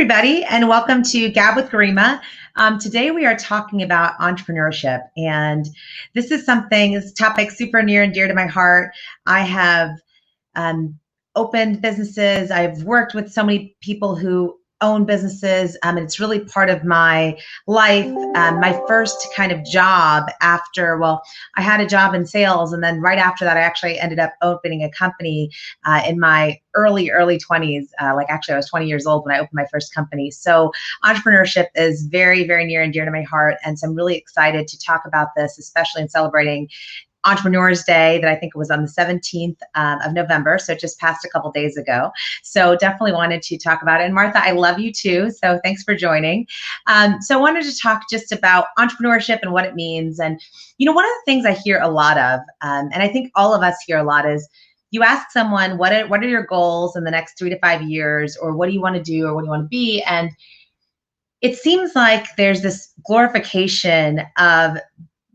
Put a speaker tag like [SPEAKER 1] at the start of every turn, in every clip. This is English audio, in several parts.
[SPEAKER 1] everybody, and welcome to Gab with Garima. Today we are talking about entrepreneurship, and this topic super near and dear to my heart. I have opened businesses. I've worked with so many people who own businesses, and it's really part of my life. My first kind of job I had a job in sales, and then right after that, I actually ended up opening a company in my early 20s. I was 20 years old when I opened my first company. So entrepreneurship is very, very near and dear to my heart. And so I'm really excited to talk about this, especially in celebrating Entrepreneurs Day that I think was on the 17th of November. So it just passed a couple days ago. So definitely wanted to talk about it. And Martha, I love you too. So thanks for joining. So I wanted to talk just about entrepreneurship and what it means. And, one of the things I hear a lot of, and I think all of us hear a lot, is you ask someone, what are your goals in the next 3 to 5 years, or what do you want to do, or what do you want to be? And it seems like there's this glorification of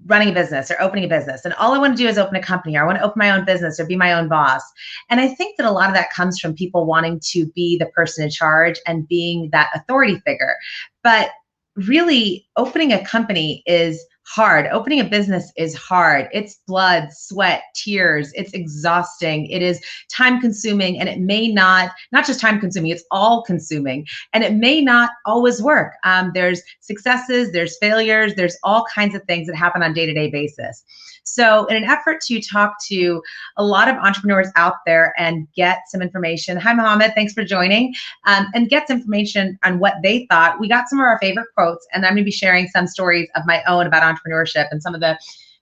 [SPEAKER 1] running a business or opening a business. And all I want to do is open a company, or I want to open my own business or be my own boss. And I think that a lot of that comes from people wanting to be the person in charge and being that authority figure. But really, opening a company is hard. Opening a business is hard. It's blood, sweat, tears. It's exhausting. It is time consuming, and it may not just time consuming, it's all consuming, and it may not always work. There's successes, there's failures, there's all kinds of things that happen on a day-to-day basis. So in an effort to talk to a lot of entrepreneurs out there and get some information, hi Mohammed, thanks for joining, and get some information on what they thought, we got some of our favorite quotes, and I'm going to be sharing some stories of my own about entrepreneurship and some of the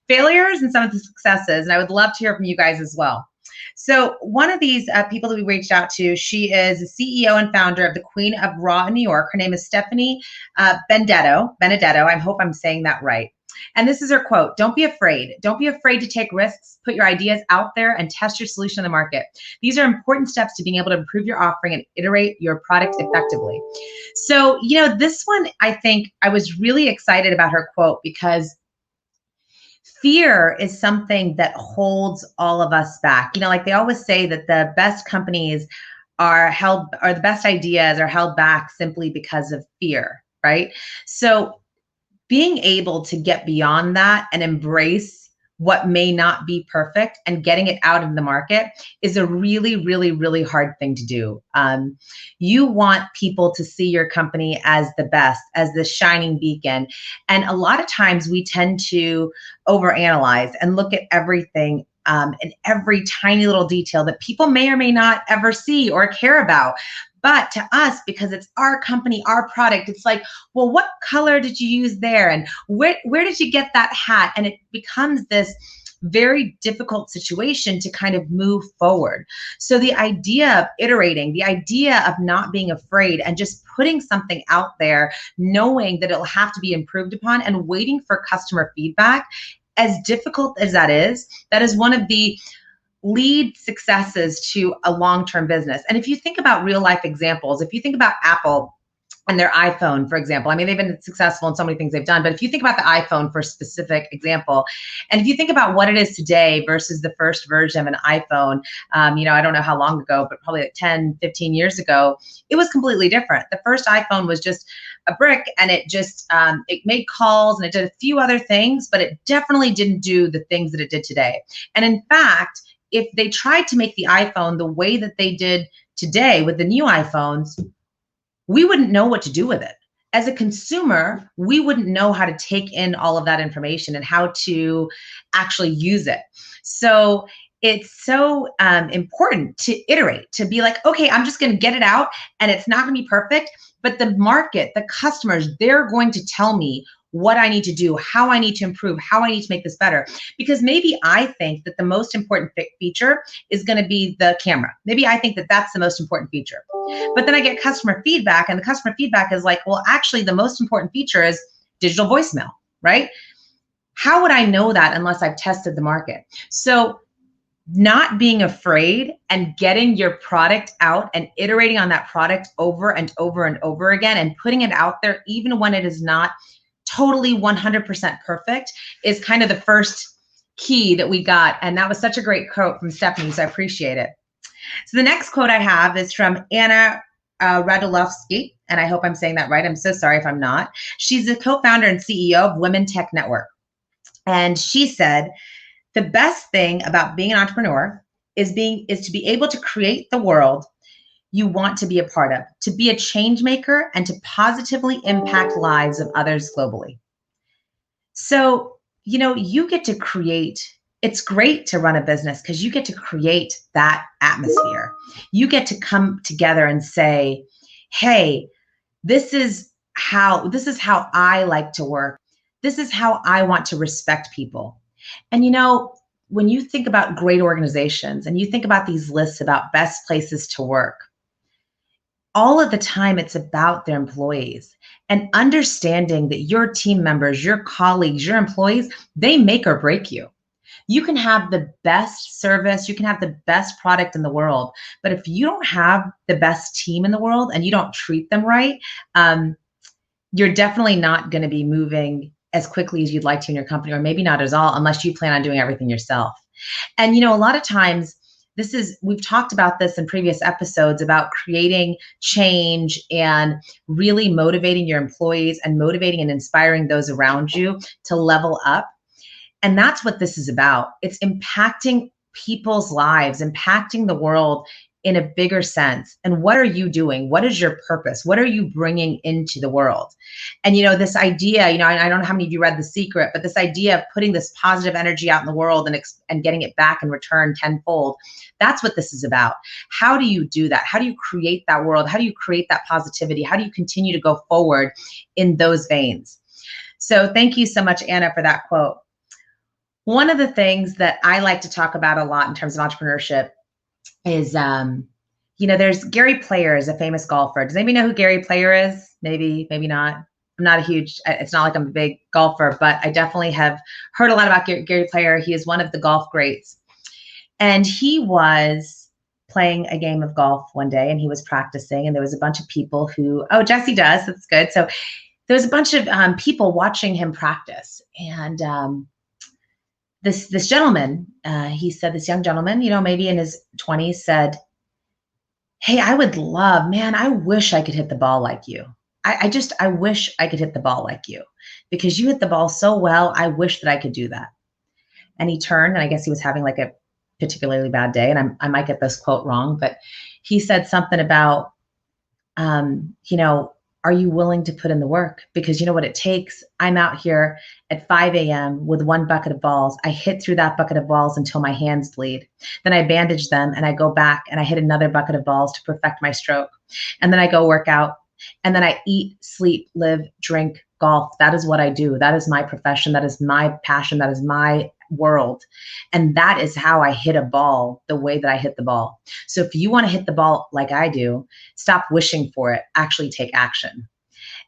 [SPEAKER 1] failures and some of the successes. And I would love to hear from you guys as well. So one of these people that we reached out to, she is the CEO and founder of the Queen of Raw in New York. Her name is Stephanie Benedetto. I hope I'm saying that right. And this is her quote: "Don't be afraid. Don't be afraid to take risks. Put your ideas out there and test your solution in the market. These are important steps to being able to improve your offering and iterate your product effectively." So, this one, I think I was really excited about her quote because fear is something that holds all of us back. Like they always say that the best companies the best ideas are held back simply because of fear, right? So being able to get beyond that and embrace what may not be perfect and getting it out in the market is a really, really, really hard thing to do. You want people to see your company as the best, as the shining beacon. And a lot of times we tend to overanalyze and look at everything and every tiny little detail that people may or may not ever see or care about. But to us, because it's our company, our product, it's like, well, what color did you use there? And where did you get that hat? And it becomes this very difficult situation to kind of move forward. So the idea of iterating, the idea of not being afraid and just putting something out there, knowing that it'll have to be improved upon and waiting for customer feedback, as difficult as that is one of the lead successes to a long-term business. And if you think about real life examples, if you think about Apple and their iPhone, for example, they've been successful in so many things they've done, but if you think about the iPhone for a specific example, and if you think about what it is today versus the first version of an iPhone, I don't know how long ago, but probably like 10, 15 years ago, it was completely different. The first iPhone was just a brick, and it just, it made calls and it did a few other things, but it definitely didn't do the things that it did today. And in fact, if they tried to make the iPhone the way that they did today with the new iPhones, we wouldn't know what to do with it. As a consumer, we wouldn't know how to take in all of that information and how to actually use it. So it's so important to iterate, to be like, okay, I'm just going to get it out, and it's not going to be perfect, but the market, the customers, they're going to tell me what I need to do, how I need to improve, how I need to make this better. Because maybe I think that the most important feature is going to be the camera. Maybe I think that that's the most important feature. But then I get customer feedback, and the customer feedback is like, well, actually the most important feature is digital voicemail, right? How would I know that unless I've tested the market? So not being afraid and getting your product out and iterating on that product over and over and over again and putting it out there, even when it is not totally 100% perfect, is kind of the first key that we got. And that was such a great quote from Stephanie, so I appreciate it. So the next quote I have is from Anna Radulowski. and I hope I'm saying that right. I'm so sorry if I'm not. She's the co-founder and CEO of Women Tech Network. And she said, the best thing about being an entrepreneur is to be able to create the world you want to be a part of, to be a change maker and to positively impact lives of others globally. So, you get to create, it's great to run a business because you get to create that atmosphere. You get to come together and say, hey, this is how I like to work. This is how I want to respect people. And when you think about great organizations and you think about these lists about best places to work, all of the time it's about their employees and understanding that your team members, your colleagues, your employees, they make or break you. You can have the best service, you can have the best product in the world, but if you don't have the best team in the world and you don't treat them right, you're definitely not going to be moving as quickly as you'd like to in your company, or maybe not at all, unless you plan on doing everything yourself. And a lot of times, we've talked about this in previous episodes about creating change and really motivating your employees and motivating and inspiring those around you to level up. And that's what this is about. It's impacting people's lives, impacting the world in a bigger sense. And what are you doing? What is your purpose? What are you bringing into the world? And this idea, I don't know how many of you read The Secret, but this idea of putting this positive energy out in the world and getting it back in return tenfold, that's what this is about. How do you do that? How do you create that world? How do you create that positivity? How do you continue to go forward in those veins? So thank you so much, Anna, for that quote. One of the things that I like to talk about a lot in terms of entrepreneurship is, there's Gary Player is a famous golfer. Does anybody know who Gary Player is? Maybe not. It's not like I'm a big golfer, but I definitely have heard a lot about Gary Player. He is one of the golf greats. And he was playing a game of golf one day and he was practicing, and there was a bunch of people Jesse does, that's good. So there was a bunch of people watching him practice. And this gentleman, this young gentleman, maybe in his 20s, said, hey, I wish I could hit the ball like you. I wish I could hit the ball like you, because you hit the ball so well. I wish that I could do that. And he turned, and I guess he was having like a particularly bad day. And I might get this quote wrong, but he said something about, are you willing to put in the work? Because you know what it takes? I'm out here at 5 a.m. with one bucket of balls. I hit through that bucket of balls until my hands bleed. Then I bandage them and I go back and I hit another bucket of balls to perfect my stroke. And then I go work out. And then I eat, sleep, live, drink, golf. That is what I do. That is my profession. That is my passion. That is my world. And that is how I hit a ball the way that I hit the ball. So if you want to hit the ball like I do, stop wishing for it, actually take action.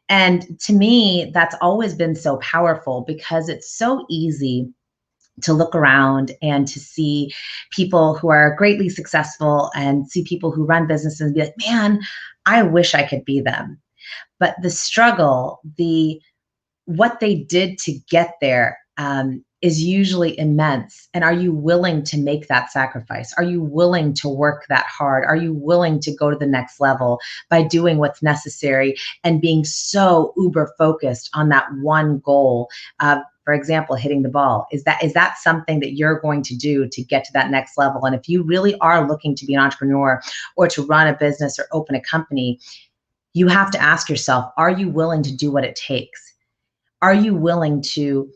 [SPEAKER 1] And to me, that's always been so powerful, because it's so easy to look around and to see people who are greatly successful and see people who run businesses and be like, man, I wish I could be them. But the struggle, what they did to get there, is usually immense. And are you willing to make that sacrifice? Are you willing to work that hard? Are you willing to go to the next level by doing what's necessary and being so uber focused on that one goal? For example, hitting the ball. Is that something that you're going to do to get to that next level? And if you really are looking to be an entrepreneur or to run a business or open a company, you have to ask yourself, are you willing to do what it takes? Are you willing to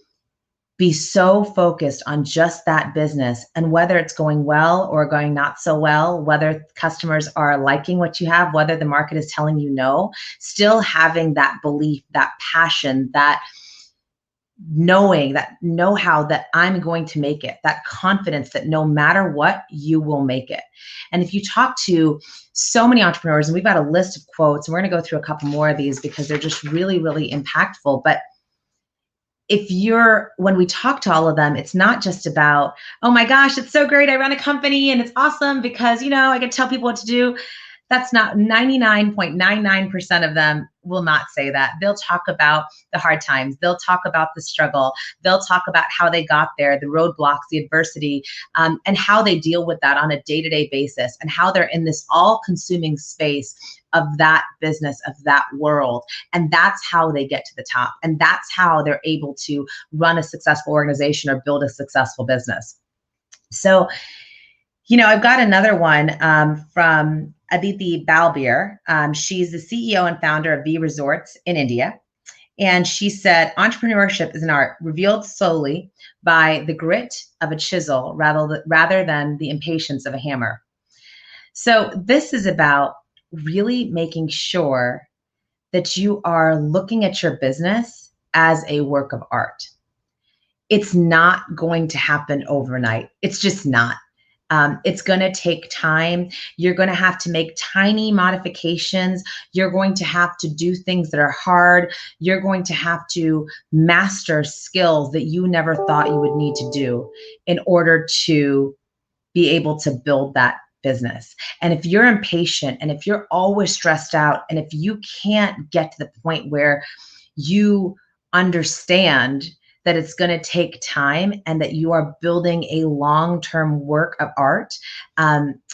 [SPEAKER 1] be so focused on just that business, and whether it's going well or going not so well, whether customers are liking what you have, whether the market is telling you no, still having that belief, that passion, that knowing, that know-how that I'm going to make it, that confidence that no matter what, you will make it. And if you talk to so many entrepreneurs, and we've got a list of quotes, and we're going to go through a couple more of these because they're just really, really impactful. But when we talk to all of them, it's not just about, oh my gosh, it's so great, I run a company and it's awesome because, I get to tell people what to do. That's not 99.99% of them will not say that. They'll talk about the hard times. They'll talk about the struggle. They'll talk about how they got there, the roadblocks, the adversity, and how they deal with that on a day-to-day basis, and how they're in this all-consuming space of that business, of that world. And that's how they get to the top. And that's how they're able to run a successful organization or build a successful business. So, I've got another one from Aditi Balbir. She's the CEO and founder of V Resorts in India. And she said, entrepreneurship is an art revealed solely by the grit of a chisel rather than the impatience of a hammer. So this is about really making sure that you are looking at your business as a work of art. It's not going to happen overnight. It's just not. It's going to take time. You're going to have to make tiny modifications. You're going to have to do things that are hard. You're going to have to master skills that you never thought you would need to do in order to be able to build that business. And if you're impatient, and if you're always stressed out, and if you can't get to the point where you understand that it's going to take time and that you are building a long-term work of art,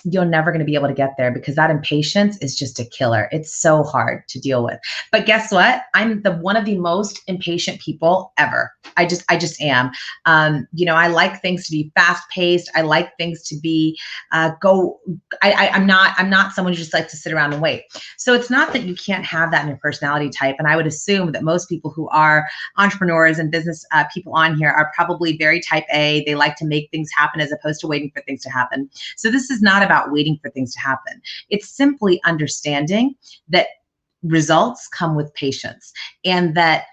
[SPEAKER 1] you're never going to be able to get there, because that impatience is just a killer. It's so hard to deal with. But guess what? I'm one of the most impatient people ever. I just am. I like things to be fast-paced. I like things to be I'm not someone who just likes to sit around and wait. So it's not that you can't have that in your personality type. And I would assume that most people who are entrepreneurs and business people on here are probably very type A. They like to make things happen as opposed to waiting for things to happen. So this is not about waiting for things to happen. It's simply understanding that results come with patience, and that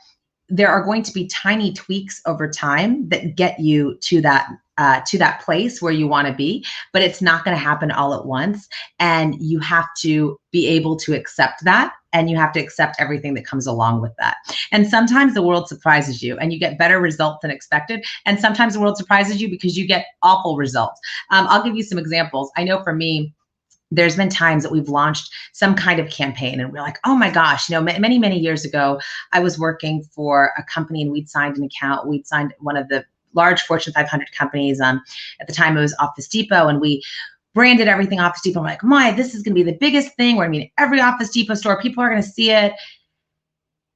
[SPEAKER 1] there are going to be tiny tweaks over time that get you to that place where you want to be, but it's not going to happen all at once. And you have to be able to accept that, and you have to accept everything that comes along with that. And sometimes the world surprises you and you get better results than expected. And sometimes the world surprises you because you get awful results. I'll give you some examples. I know for me, there's been times that we've launched some kind of campaign and we're like, oh my gosh, many, many years ago, I was working for a company and we'd signed an account. We'd signed one of the large Fortune 500 companies. At the time it was Office Depot, and we branded everything Office Depot. I'm like, this is going to be the biggest thing. We're going to be in every Office Depot store. People are going to see it.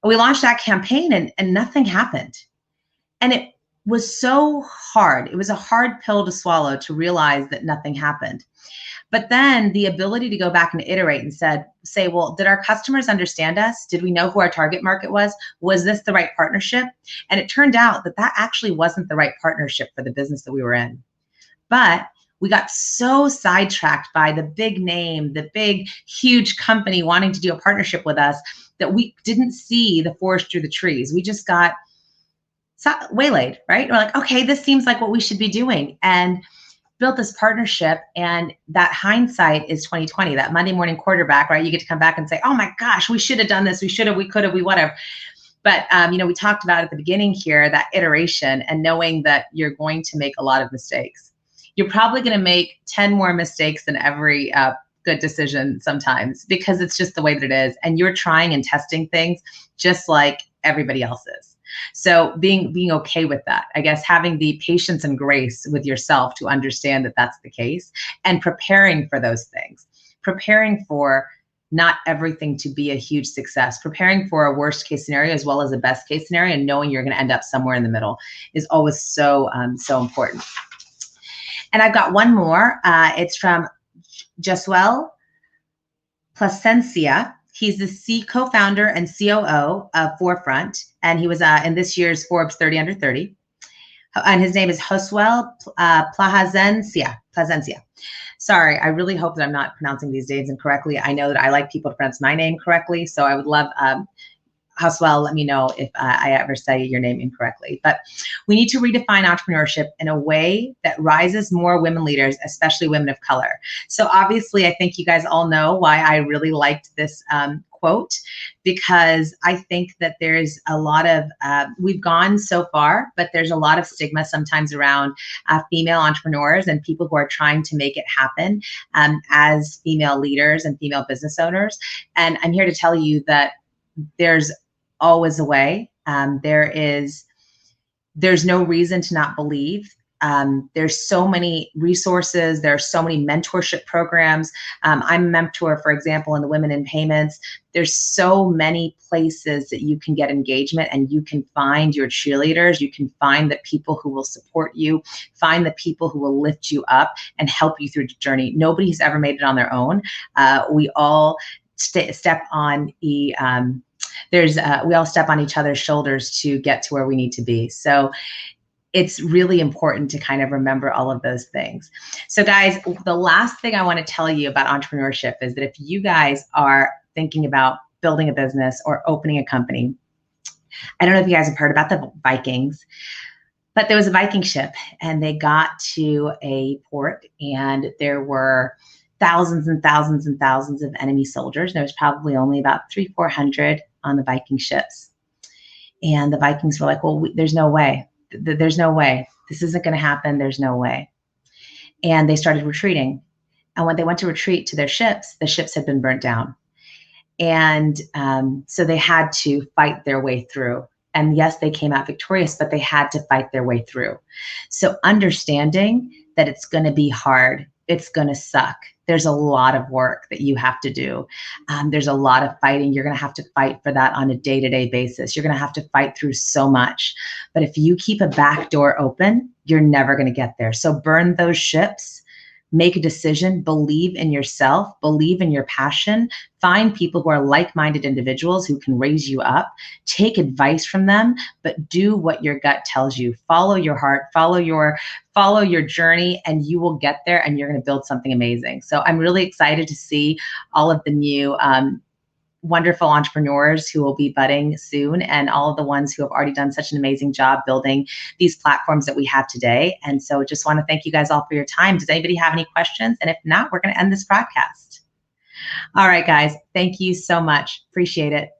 [SPEAKER 1] We launched that campaign and nothing happened. And it was so hard. It was a hard pill to swallow to realize that nothing happened. But then the ability to go back and iterate and say, well, did our customers understand us? Did we know who our target market was? Was this the right partnership? And it turned out that actually wasn't the right partnership for the business that we were in. But we got so sidetracked by the big name, the big, huge company wanting to do a partnership with us, that we didn't see the forest through the trees. We just got waylaid, right? We're like, okay, this seems like what we should be doing. And built this partnership, and that hindsight is 2020, that Monday morning quarterback, right? You get to come back and say, oh my gosh, we should have done this. We should have, we could have, we whatever. But, we talked about at the beginning here, that iteration and knowing that you're going to make a lot of mistakes. You're probably going to make 10 more mistakes than every good decision sometimes, because it's just the way that it is. And you're trying and testing things just like everybody else is. So being okay with that, I guess, having the patience and grace with yourself to understand that that's the case, and preparing for those things, preparing for not everything to be a huge success, preparing for a worst case scenario as well as a best case scenario, and knowing you're going to end up somewhere in the middle is always so important. And I've got one more. It's from Josuel Plasencia. He's the co-founder and COO of Forefront, and he was in this year's Forbes 30 Under 30. And his name is Josuel Plasencia. Sorry, I really hope that I'm not pronouncing these names incorrectly. I know that I like people to pronounce my name correctly, so I would love Haswell, let me know if I ever say your name incorrectly. But we need to redefine entrepreneurship in a way that rises more women leaders, especially women of color. So obviously, I think you guys all know why I really liked this quote, because I think that there's a lot of, we've gone so far, but there's a lot of stigma sometimes around female entrepreneurs and people who are trying to make it happen as female leaders and female business owners. And I'm here to tell you that there's always a way. There's no reason to not believe. There's so many resources. There's so many mentorship programs. I'm a mentor, for example, in the Women in Payments. There's so many places that you can get engagement, and you can find your cheerleaders. You can find the people who will support you, find the people who will lift you up and help you through the journey. Nobody's ever made it on their own. We all step on we all step on each other's shoulders to get to where we need to be. So it's really important to kind of remember all of those things. So guys, the last thing I want to tell you about entrepreneurship is that if you guys are thinking about building a business or opening a company, I don't know if you guys have heard about the Vikings, but there was a Viking ship and they got to a port and there were thousands and thousands and thousands of enemy soldiers. There was probably only about 300-400 on the Viking ships. And the Vikings were like, well, there's no way. There's no way. This isn't going to happen. There's no way. And they started retreating. And when they went to retreat to their ships, the ships had been burnt down. And so they had to fight their way through. And yes, they came out victorious, but they had to fight their way through. So understanding that it's going to be hard, it's going to suck. There's a lot of work that you have to do. There's a lot of fighting. You're going to have to fight for that on a day-to-day basis. You're going to have to fight through so much. But if you keep a back door open, you're never going to get there. So burn those ships. Make a decision, believe in yourself, believe in your passion, find people who are like-minded individuals who can raise you up, take advice from them, but do what your gut tells you. Follow your heart, follow your journey, and you will get there and you're going to build something amazing. So I'm really excited to see all of the new wonderful entrepreneurs who will be budding soon, and all of the ones who have already done such an amazing job building these platforms that we have today. And so just want to thank you guys all for your time. Does anybody have any questions? And if not, we're going to end this broadcast. All right, guys, thank you so much. Appreciate it.